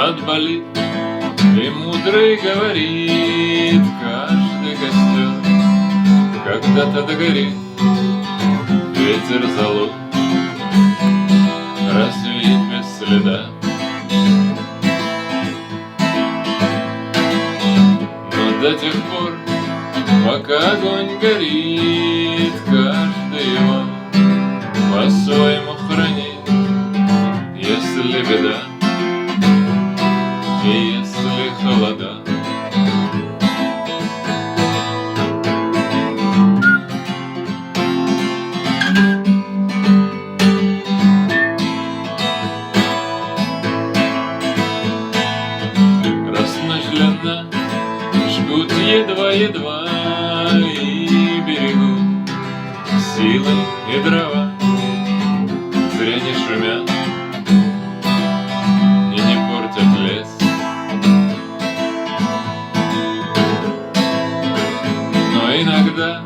отболит. И мудрый говорит: каждый костер когда-то догорит. Ветер золот развеет без следа. Но до тех пор, пока огонь горит, каждый его по-своему хранит. Если беда и если холода, раз ночь длинна, жгут едва-едва и берегут силы и дрова. Зря не шумят и не портят лес. Но иногда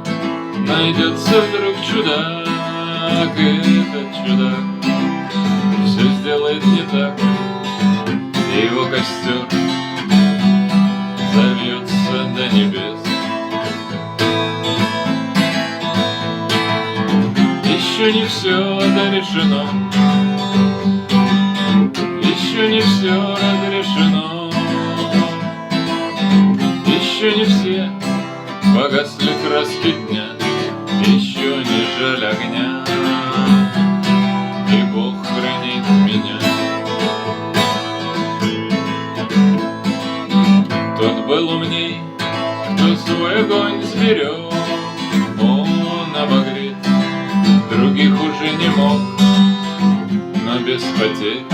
найдется вдруг чудак, и этот чудак все сделает не так, и его костер завьется до небес. Еще не все дорешено, еще не все разрешено, еще не все погасли краски дня, еще не жаль огня, и Бог хранит меня. Тот был умней, кто свой огонь сберег, он обогрет, других уже не мог, но без потерь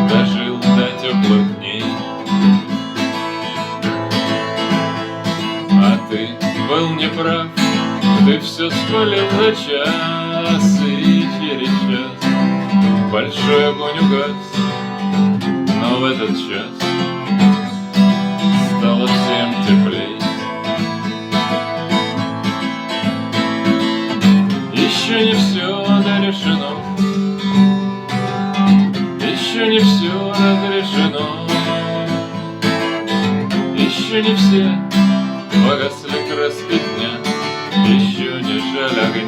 дожил до теплых дней. А ты был неправ, ты все спалил за час, и через час большой огонь угас, но в этот час стало всем теплей. Еще не все дорешено, еще не все разрешено, еще не все погасли краски дня, еще не жаль огня.